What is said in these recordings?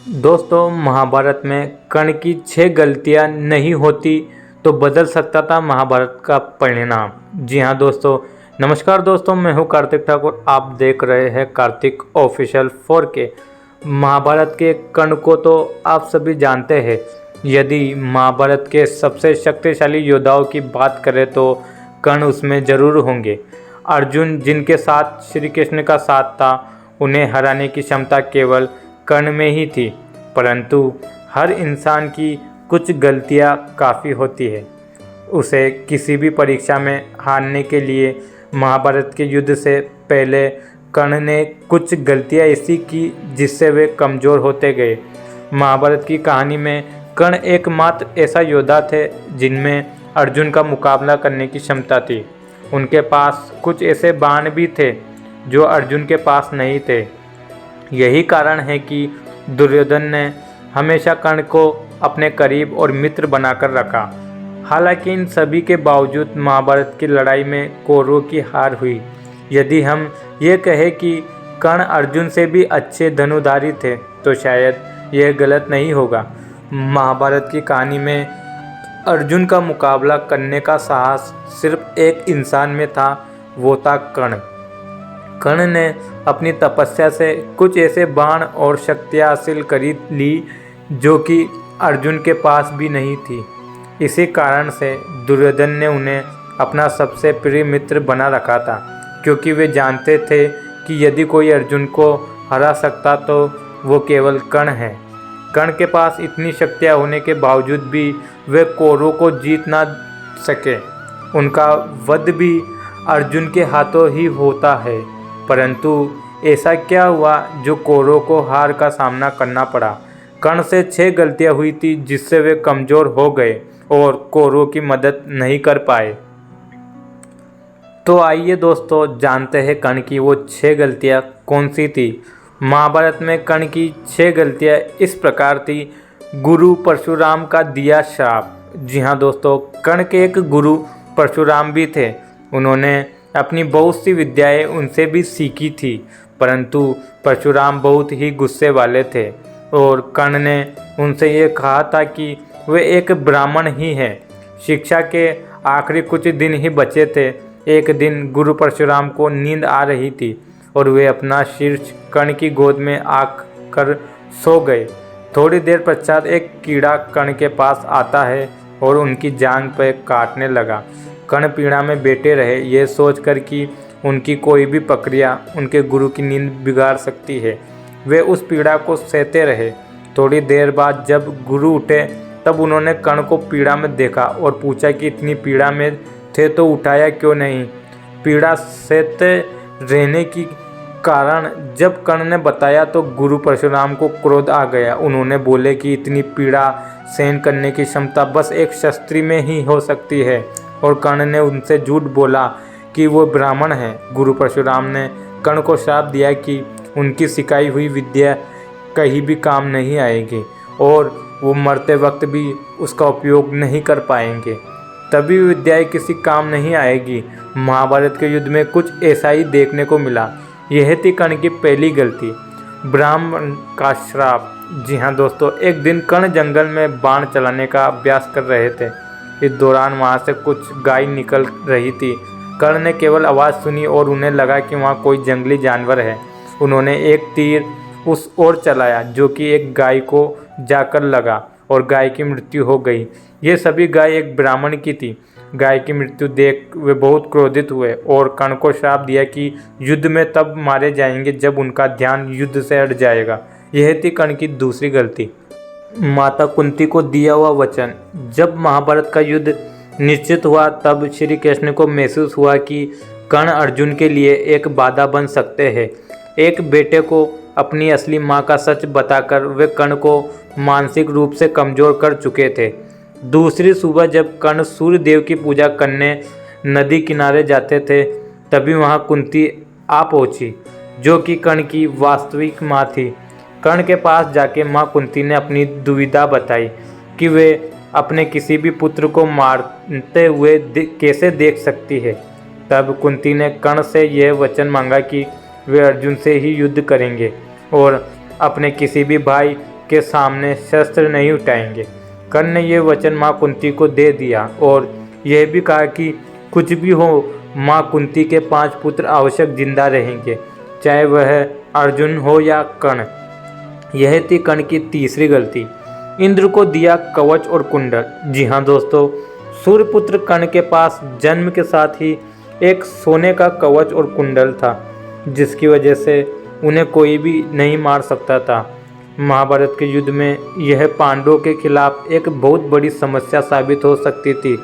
दोस्तों, महाभारत में कर्ण की 6 गलतियां नहीं होती तो बदल सकता था महाभारत का परिणाम। जी हाँ दोस्तों, नमस्कार दोस्तों, मैं हूँ कार्तिक ठाकुर। आप देख रहे हैं कार्तिक ऑफिशियल 4K। महाभारत के कर्ण को तो आप सभी जानते हैं। यदि महाभारत के सबसे शक्तिशाली योद्धाओं की बात करें तो कर्ण उसमें जरूर होंगे। अर्जुन, जिनके साथ श्री कृष्ण का साथ था, उन्हें हराने की क्षमता केवल कर्ण में ही थी। परंतु हर इंसान की कुछ गलतियां काफ़ी होती है। उसे किसी भी परीक्षा में हारने के लिए महाभारत के युद्ध से पहले कर्ण ने कुछ गलतियां ऐसी की जिससे वे कमज़ोर होते गए। महाभारत की कहानी में कर्ण एकमात्र ऐसा योद्धा थे जिनमें अर्जुन का मुकाबला करने की क्षमता थी। उनके पास कुछ ऐसे बाण भी थे जो अर्जुन के पास नहीं थे। यही कारण है कि दुर्योधन ने हमेशा कर्ण को अपने करीब और मित्र बनाकर रखा। हालांकि इन सभी के बावजूद महाभारत की लड़ाई में कौरवों की हार हुई। यदि हम ये कहें कि कर्ण अर्जुन से भी अच्छे धनुधारी थे तो शायद यह गलत नहीं होगा। महाभारत की कहानी में अर्जुन का मुकाबला करने का साहस सिर्फ एक इंसान में था, वो था कर्ण। कर्ण ने अपनी तपस्या से कुछ ऐसे बाण और शक्तियाँ हासिल करी ली जो कि अर्जुन के पास भी नहीं थी। इसी कारण से दुर्योधन ने उन्हें अपना सबसे प्रिय मित्र बना रखा था, क्योंकि वे जानते थे कि यदि कोई अर्जुन को हरा सकता तो वो केवल कर्ण है। कर्ण के पास इतनी शक्तियाँ होने के बावजूद भी वे कौरवों को जीत ना सके। उनका वध भी अर्जुन के हाथों ही होता है। परंतु ऐसा क्या हुआ जो कौरवों को हार का सामना करना पड़ा। कर्ण से 6 गलतियां हुई थी जिससे वे कमज़ोर हो गए और कौरवों की मदद नहीं कर पाए। तो आइए दोस्तों, जानते हैं कर्ण की वो 6 गलतियां कौन सी थी। महाभारत में कर्ण की 6 गलतियां इस प्रकार थी। गुरु परशुराम का दिया श्राप। जी हाँ दोस्तों, कर्ण के एक गुरु परशुराम भी थे। उन्होंने अपनी बहुत सी विद्याएं उनसे भी सीखी थी, परंतु परशुराम बहुत ही गुस्से वाले थे और कर्ण ने उनसे ये कहा था कि वे एक ब्राह्मण ही हैं। शिक्षा के आखिरी कुछ दिन ही बचे थे। एक दिन गुरु परशुराम को नींद आ रही थी और वे अपना शीर्ष कर्ण की गोद में आकर सो गए। थोड़ी देर पश्चात एक कीड़ा कर्ण के पास आता है और उनकी जांघ पर काटने लगा। कर्ण पीड़ा में बैठे रहे, ये सोचकर कि उनकी कोई भी प्रक्रिया उनके गुरु की नींद बिगाड़ सकती है। वे उस पीड़ा को सहते रहे। थोड़ी देर बाद जब गुरु उठे तब उन्होंने कर्ण को पीड़ा में देखा और पूछा कि इतनी पीड़ा में थे तो उठाया क्यों नहीं। पीड़ा सहते रहने की कारण जब कर्ण ने बताया तो गुरु परशुराम को क्रोध आ गया। उन्होंने बोले कि इतनी पीड़ा सहन करने की क्षमता बस एक क्षत्रिय में ही हो सकती है, और कर्ण ने उनसे झूठ बोला कि वो ब्राह्मण हैं। गुरु परशुराम ने कर्ण को श्राप दिया कि उनकी सिखाई हुई विद्या कहीं भी काम नहीं आएगी और वो मरते वक्त भी उसका उपयोग नहीं कर पाएंगे। तभी विद्याएं किसी काम नहीं आएगी। महाभारत के युद्ध में कुछ ऐसा ही देखने को मिला। यह थी कर्ण की पहली गलती, ब्राह्मण का श्राप। जी हाँ दोस्तों, एक दिन कर्ण जंगल में बाण चलाने का अभ्यास कर रहे थे। इस दौरान वहाँ से कुछ गाय निकल रही थी। कर्ण ने केवल आवाज़ सुनी और उन्हें लगा कि वहाँ कोई जंगली जानवर है। उन्होंने एक तीर उस ओर चलाया जो कि एक गाय को जाकर लगा और गाय की मृत्यु हो गई। ये सभी गाय एक ब्राह्मण की थी। गाय की मृत्यु देख वे बहुत क्रोधित हुए और कर्ण को श्राप दिया कि युद्ध में तब मारे जाएंगे जब उनका ध्यान युद्ध से हट जाएगा। यह थी कर्ण की दूसरी गलती, माता कुंती को दिया हुआ वचन। जब महाभारत का युद्ध निश्चित हुआ तब श्री कृष्ण को महसूस हुआ कि कर्ण अर्जुन के लिए एक बाधा बन सकते हैं। एक बेटे को अपनी असली माँ का सच बताकर वे कर्ण को मानसिक रूप से कमज़ोर कर चुके थे। दूसरी सुबह जब कर्ण सूर्य देव की पूजा करने नदी किनारे जाते थे तभी वहाँ कुंती आ पहुँची, जो कि कर्ण की वास्तविक माँ थी। कर्ण के पास जाके माँ कुंती ने अपनी दुविधा बताई कि वे अपने किसी भी पुत्र को मारते हुए कैसे देख सकती है। तब कुंती ने कर्ण से यह वचन मांगा कि वे अर्जुन से ही युद्ध करेंगे और अपने किसी भी भाई के सामने शस्त्र नहीं उठाएंगे। कर्ण ने यह वचन माँ कुंती को दे दिया और यह भी कहा कि कुछ भी हो माँ कुंती के 5 पुत्र आवश्यक जिंदा रहेंगे, चाहे वह अर्जुन हो या कर्ण। यह थी कर्ण की तीसरी गलती। इंद्र को दिया कवच और कुंडल। जी हाँ दोस्तों, सूर्यपुत्र कर्ण के पास जन्म के साथ ही एक सोने का कवच और कुंडल था, जिसकी वजह से उन्हें कोई भी नहीं मार सकता था। महाभारत के युद्ध में यह पांडवों के खिलाफ एक बहुत बड़ी समस्या साबित हो सकती थी,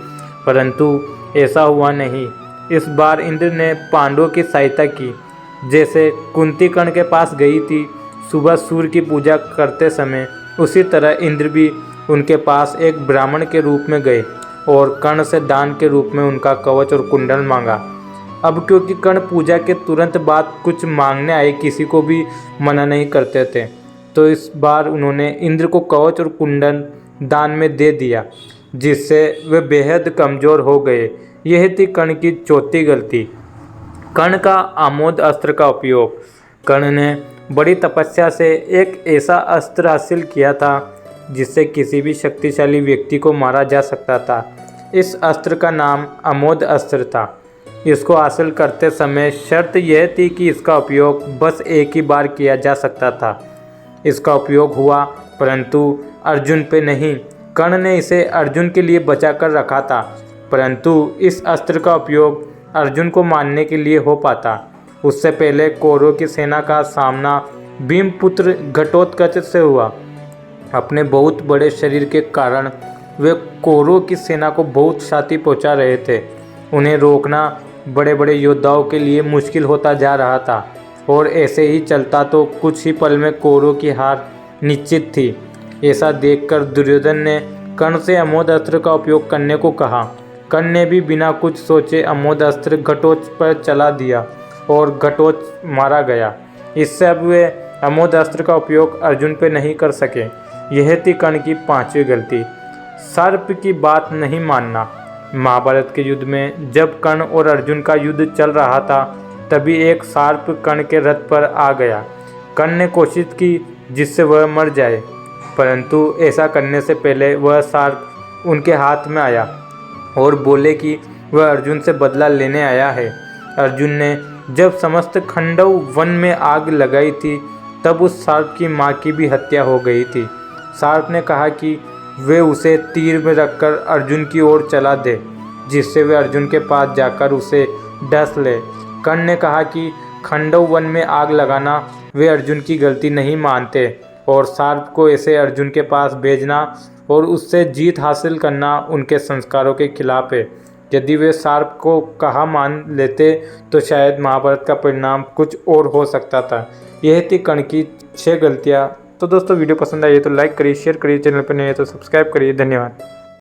परंतु ऐसा हुआ नहीं। इस बार इंद्र ने पांडवों की सहायता की। जैसे कुंती कर्ण के पास गई थी सुबह सूर्य की पूजा करते समय, उसी तरह इंद्र भी उनके पास एक ब्राह्मण के रूप में गए और कर्ण से दान के रूप में उनका कवच और कुंडल मांगा। अब क्योंकि कर्ण पूजा के तुरंत बाद कुछ मांगने आए किसी को भी मना नहीं करते थे, तो इस बार उन्होंने इंद्र को कवच और कुंडल दान में दे दिया, जिससे वे बेहद कमज़ोर हो गए। यह थी कर्ण की चौथी गलती। कर्ण का आमोद अस्त्र का उपयोग। कर्ण ने बड़ी तपस्या से एक ऐसा अस्त्र हासिल किया था जिससे किसी भी शक्तिशाली व्यक्ति को मारा जा सकता था। इस अस्त्र का नाम आमोद अस्त्र था। इसको हासिल करते समय शर्त यह थी कि इसका उपयोग बस एक ही बार किया जा सकता था। इसका उपयोग हुआ, परंतु अर्जुन पे नहीं। कर्ण ने इसे अर्जुन के लिए बचा कर रखा था, परंतु इस अस्त्र का उपयोग अर्जुन को मारने के लिए हो पाता। उससे पहले कौरवों की सेना का सामना भीमपुत्र घटोत्कच से हुआ। अपने बहुत बड़े शरीर के कारण वे कौरवों की सेना को बहुत क्षति पहुंचा रहे थे। उन्हें रोकना बड़े बड़े योद्धाओं के लिए मुश्किल होता जा रहा था और ऐसे ही चलता तो कुछ ही पल में कौरवों की हार निश्चित थी। ऐसा देखकर दुर्योधन ने कर्ण से अमोद अस्त्र का उपयोग करने को कहा। कर्ण ने भी बिना कुछ सोचे अमोद अस्त्र घटोत्कच पर चला दिया और घटोत्कच मारा गया। इससे अब वे अमोद अस्त्र का उपयोग अर्जुन पर नहीं कर सके। यह थी कर्ण की पांचवी गलती। सर्प की बात नहीं मानना। महाभारत के युद्ध में जब कर्ण और अर्जुन का युद्ध चल रहा था, तभी एक सर्प कर्ण के रथ पर आ गया। कर्ण ने कोशिश की जिससे वह मर जाए, परंतु ऐसा करने से पहले वह सर्प उनके हाथ में आया और बोले कि वह अर्जुन से बदला लेने आया है। अर्जुन ने जब समस्त खंडव वन में आग लगाई थी, तब उस सर्प की माँ की भी हत्या हो गई थी। सर्प ने कहा कि वे उसे तीर में रखकर अर्जुन की ओर चला दे, जिससे वे अर्जुन के पास जाकर उसे डस ले। कर्ण ने कहा कि खंडव वन में आग लगाना वे अर्जुन की गलती नहीं मानते और सर्प को ऐसे अर्जुन के पास भेजना और उससे जीत हासिल करना उनके संस्कारों के खिलाफ है। यदि वे सर्प को कहा मान लेते तो शायद महाभारत का परिणाम कुछ और हो सकता था। यह थी कर्ण की 6 गलतियाँ। तो दोस्तों वीडियो पसंद आई है तो लाइक करिए, शेयर करिए, चैनल पर नए हैं तो सब्सक्राइब करिए। धन्यवाद।